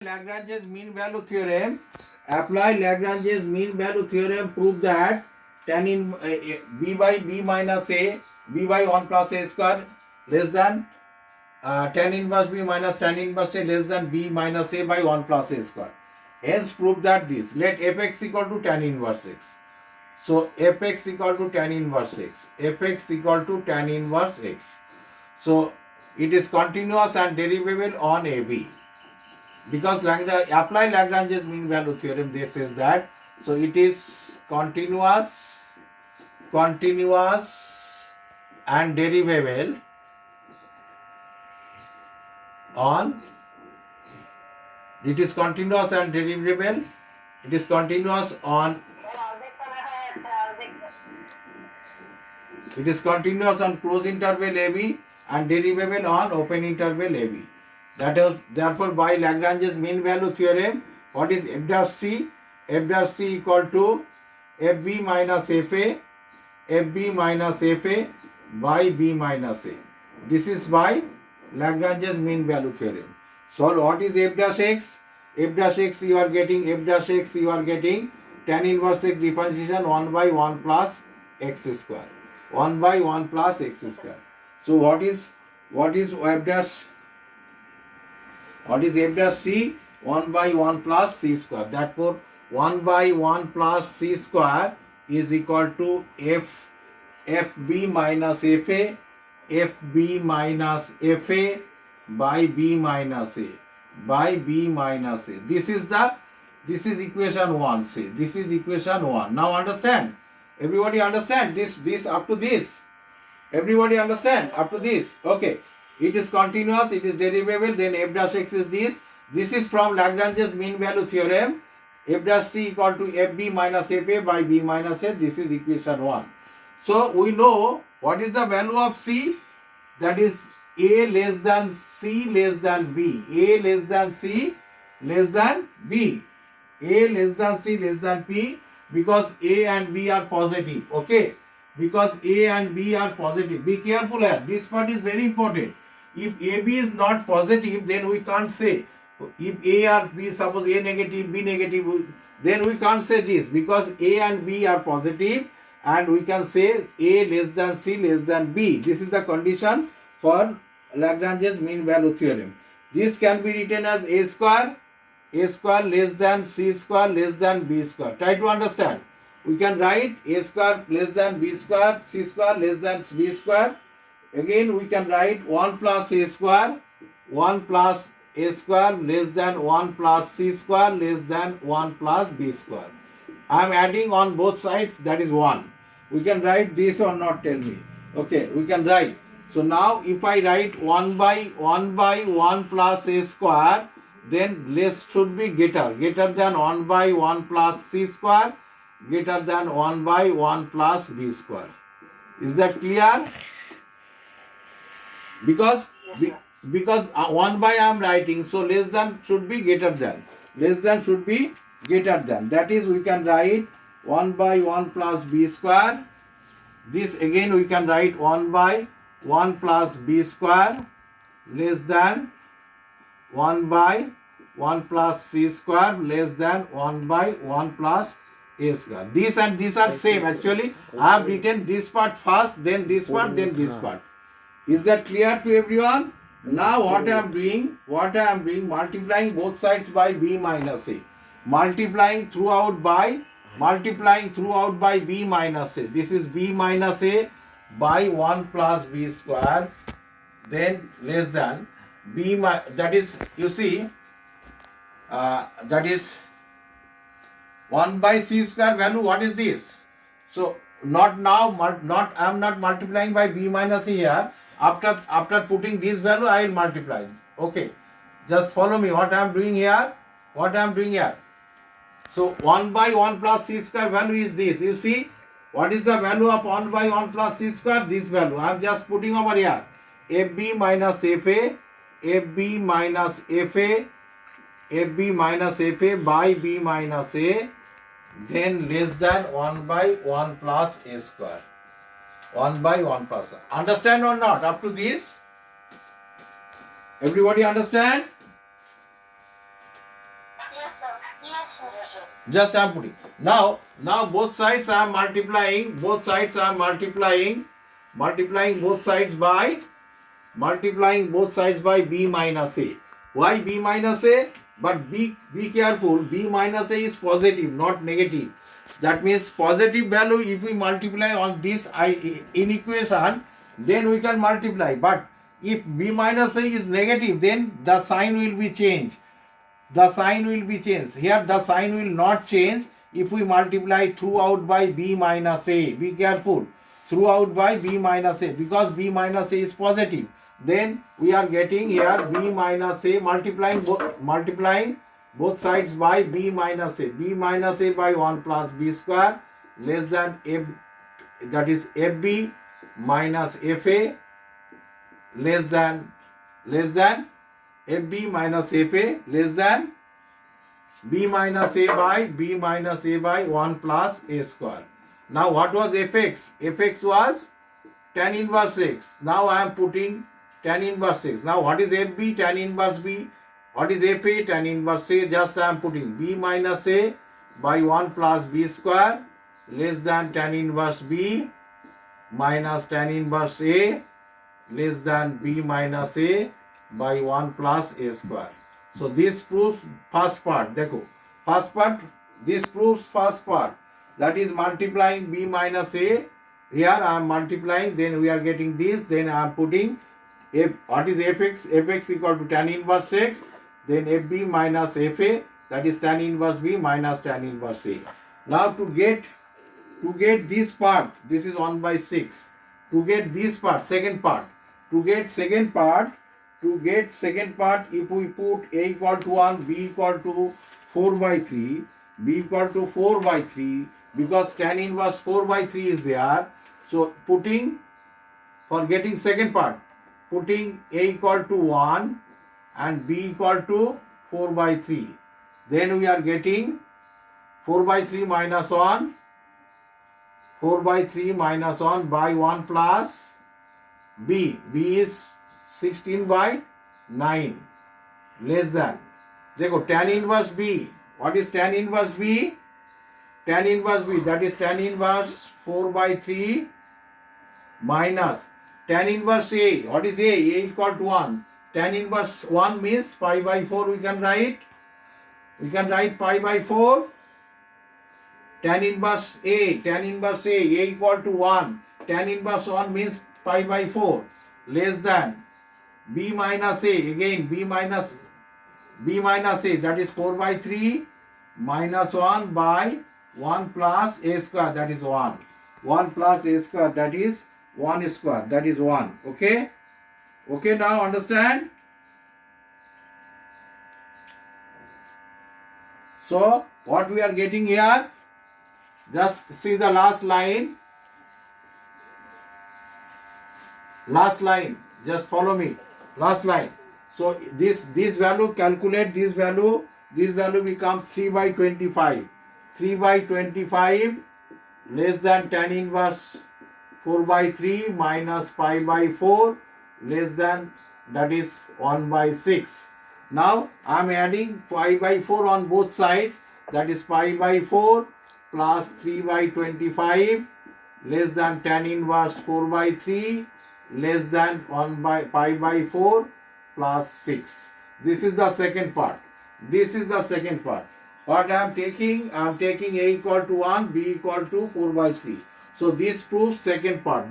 Lagrange's mean value theorem. Apply Lagrange's mean value theorem. Prove that tan in b by b minus a, b by 1 plus a square less than tan inverse b minus tan inverse a less than b minus a by 1 plus a square. Hence prove that this. Let fx equal to tan inverse x. So fx equal to tan inverse x. Fx equal to tan inverse x. So it is continuous and derivable on AB. Because apply Lagrange's mean value theorem, this says that. So it is continuous and derivable on. It is continuous and derivable. It is continuous on. It is continuous on closed interval AB and derivable on open interval AB. That is, therefore, by Lagrange's mean value theorem, what is f dash c? F dash c equal to fb minus fa, fb minus fa by b minus a. This is by Lagrange's mean value theorem. So what is f dash x? F dash x you are getting tan inverse x differentiation 1 by 1 plus x square. 1 by 1 plus x square. So what is f dash? What is f dash c? 1 by 1 plus c square. Therefore, 1 by 1 plus c square is equal to fb minus fa, fb minus fa by b minus a, by b minus a. This is equation 1. See, this is equation 1. Now understand? Everybody understand? This up to this. Everybody understand? Up to this. Okay. It is continuous, it is derivable, then f dash x is this. This is from Lagrange's mean value theorem. F dash c equal to fb minus fa by b minus a. This is equation 1. So we know what is the value of c? That is a less than c less than b. A less than c less than b. A less than c less than b, because a and b are positive. Okay? Because a and b are positive. Be careful here. This part is very important. If AB is not positive, then we can't say. If A or B, suppose A negative, B negative, then we can't say this, because A and B are positive and we can say A less than C less than B. This is the condition for Lagrange's mean value theorem. This can be written as A square less than C square less than B square. Try to understand. We can write A square less than B square, C square less than B square. Again, we can write 1 plus a square less than 1 plus c square less than 1 plus b square. I am adding on both sides, that is 1. We can write this or not, tell me. Okay, we can write. So now if I write 1 by 1 plus a square, then less should be greater than 1 by 1 plus c square, greater than 1 by 1 plus b square. Is that clear? Because 1 by I am writing, so less than should be greater than. Less than should be greater than. That is, we can write 1 by 1 plus b square. This again we can write 1 by 1 plus b square less than 1 by 1 plus c square less than 1 by 1 plus a square. These and these are same. Actually, I have written this part first, then this part, then this part. Is that clear to everyone? Now what I am doing, multiplying both sides by b minus a. Multiplying throughout by b minus a. This is b minus a by 1 plus b square, then less than b, that is, you see, that is 1 by c square value. What is this? So I am not multiplying by b minus a here. After putting this value, I will multiply. Okay. Just follow me. What I am doing here? So 1 by 1 plus c square value is this. You see, what is the value of 1 by 1 plus c square? This value. I am just putting over here. fb minus fa by b minus a, then less than 1 by 1 plus a square. 1 by 1 plus. Understand or not? Up to this? Everybody understand? Yes, sir. Yes, sir. Just I am putting. Now both sides I am multiplying. Both sides I am multiplying. Multiplying both sides by b minus a. Why b minus a? But be careful. B minus a is positive, not negative. That means positive value. If we multiply on this in equation, then we can multiply. But if b minus a is negative, then the sign will be changed. The sign will be changed. Here the sign will not change if we multiply throughout by b minus a. Be careful. Throughout by b minus a, because b minus a is positive. Then we are getting here b minus a, multiplying both sides by b minus a. B minus a by 1 plus b square less than f, that is fb minus fa less than fb minus fa less than b minus a by 1 plus a square. Now what was fx? Fx was tan inverse x. Now I am putting tan inverse x. Now what is fb? Tan inverse b. What is fa? Tan inverse a. Just I am putting b minus a by 1 plus b square less than tan inverse b minus tan inverse a less than b minus a by 1 plus a square. So this proves first part. Dekho. First part, this proves first part. That is multiplying b minus a. Here I am multiplying, then we are getting this, then I am putting what is fx? Fx equal to tan inverse x, then fb minus fa, that is tan inverse b minus tan inverse a. Now to get this part, this is 1 by 6. To get this part, second part, if we put a equal to 1, b equal to 4 by 3, b equal to 4 by 3, because tan inverse 4 by 3 is there. So for getting second part, putting a equal to 1 and b equal to 4 by 3. Then we are getting 4 by 3 minus 1, 4 by 3 minus 1 by 1 plus b. B is 16 by 9 less than. Dekho, tan inverse b. What is tan inverse b? Tan inverse b, that is tan inverse 4 by 3 minus tan inverse a. What is a? A equal to 1. Tan inverse 1 means pi by 4 we can write. We can write pi by 4. Tan inverse a equal to 1. Tan inverse 1 means pi by 4 less than b minus a. Again b minus a, that is 4 by 3 minus 1 by 1 plus a square, that is 1. 1 plus a square, that is 1 square, that is 1. Okay? Okay, now understand? So what we are getting here, just see the last line. Just follow me. Last line. So this value, calculate this value. This value becomes 3 by 25. 3 by 25 less than tan inverse 4 by 3 minus pi by 4 less than, that is 1 by 6. Now I am adding pi by 4 on both sides, that is pi by 4 plus 3 by 25 less than tan inverse 4 by 3 less than 1 by pi by 4 plus 6. This is the second part. What I am taking a equal to 1, b equal to 4 by 3. So this proves second part.